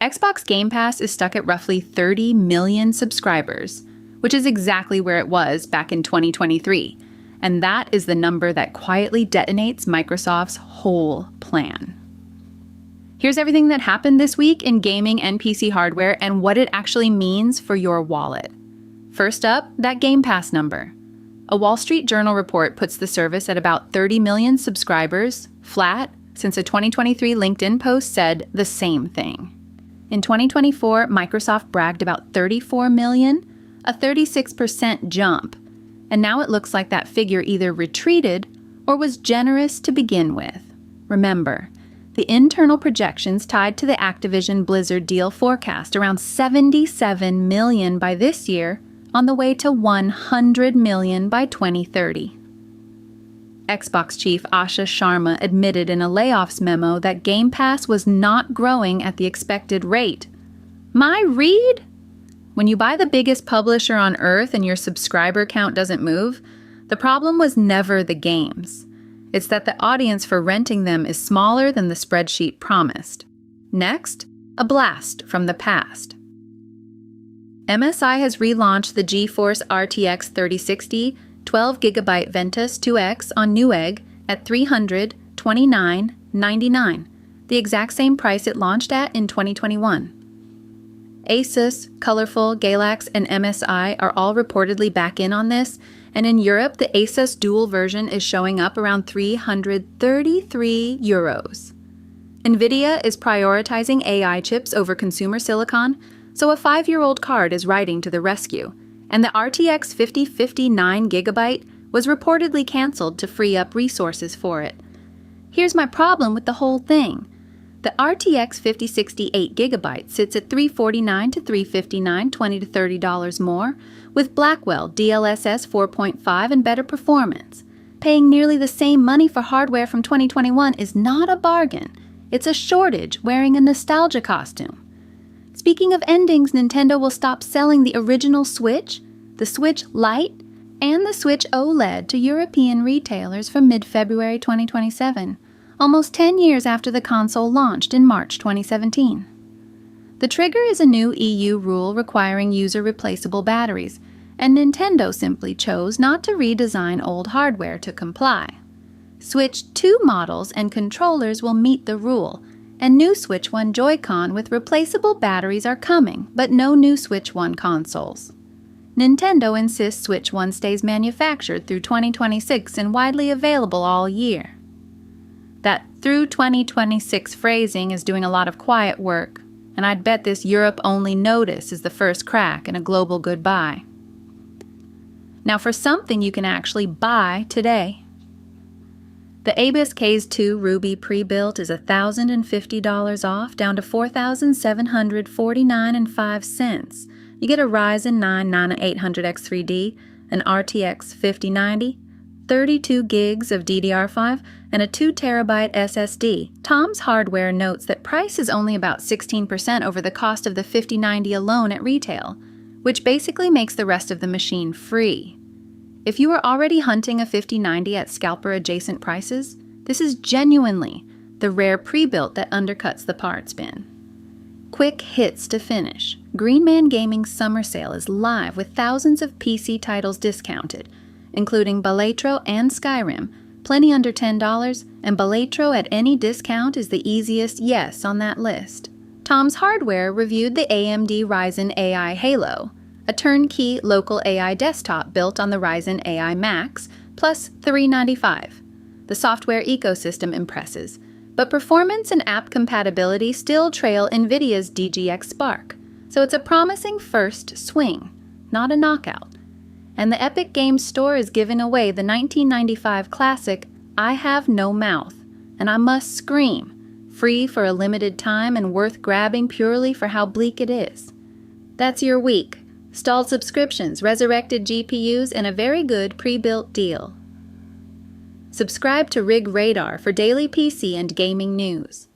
Xbox Game Pass is stuck at roughly 30 million subscribers, which is exactly where it was back in 2023. And that is the number that quietly detonates Microsoft's whole plan. Here's everything that happened this week in gaming and PC hardware and what it actually means for your wallet. First up, that Game Pass number. A Wall Street Journal report puts the service at about 30 million subscribers, flat, since a 2023 LinkedIn post said the same thing. In 2024, Microsoft bragged about 34 million, a 36% jump, and now it looks like that figure either retreated or was generous to begin with. Remember, the internal projections tied to the Activision Blizzard deal forecast around 77 million by this year, on the way to 100 million by 2030. Xbox chief Asha Sharma admitted in a layoffs memo that Game Pass was not growing at the expected rate. My read? When you buy the biggest publisher on earth and your subscriber count doesn't move, the problem was never the games. It's that the audience for renting them is smaller than the spreadsheet promised. Next, a blast from the past. MSI has relaunched the GeForce RTX 3060 12GB Ventus 2X on Newegg at $329.99, the exact same price it launched at in 2021. ASUS, Colorful, Galax, and MSI are all reportedly back in on this, and in Europe, the ASUS dual version is showing up around €333. NVIDIA is prioritizing AI chips over consumer silicon, so a 5-year-old card is riding to the rescue, and the RTX 5050 9GB was reportedly canceled to free up resources for it. Here's my problem with the whole thing. The RTX 5060 8GB sits at $349 to $359, $20 to $30 more, with Blackwell DLSS 4.5 and better performance. Paying nearly the same money for hardware from 2021 is not a bargain. It's a shortage wearing a nostalgia costume. Speaking of endings, Nintendo will stop selling the original Switch, the Switch Lite, and the Switch OLED to European retailers from mid-February 2027, almost 10 years after the console launched in March 2017. The trigger is a new EU rule requiring user-replaceable batteries, and Nintendo simply chose not to redesign old hardware to comply. Switch 2 models and controllers will meet the rule, and new Switch 1 Joy-Con with replaceable batteries are coming, but no new Switch 1 consoles. Nintendo insists Switch 1 stays manufactured through 2026 and widely available all year. That through 2026 phrasing is doing a lot of quiet work, and I'd bet this Europe-only notice is the first crack in a global goodbye. Now for something you can actually buy today. The ABS Kaze II Ruby pre-built is $1,050 off, down to $4,749.05. You get a Ryzen 9 9800X3D, an RTX 5090, 32 gigs of DDR5, and a 2TB SSD. Tom's Hardware notes that price is only about 16% over the cost of the 5090 alone at retail, which basically makes the rest of the machine free. If you are already hunting a 5090 at scalper-adjacent prices, this is genuinely the rare pre-built that undercuts the parts bin. Quick hits to finish. Green Man Gaming's summer sale is live with thousands of PC titles discounted, including Balatro and Skyrim, plenty under $10, and Balatro at any discount is the easiest yes on that list. Tom's Hardware reviewed the AMD Ryzen AI Halo, a turnkey local AI desktop built on the Ryzen AI Max, plus $395. The software ecosystem impresses, but performance and app compatibility still trail NVIDIA's DGX Spark, so it's a promising first swing, not a knockout. And the Epic Games Store is giving away the 1995 classic I Have No Mouth, and I Must Scream, free for a limited time and worth grabbing purely for how bleak it is. That's your week. Stalled subscriptions, resurrected GPUs, and a very good pre-built deal. Subscribe to Rig Radar for daily PC and gaming news.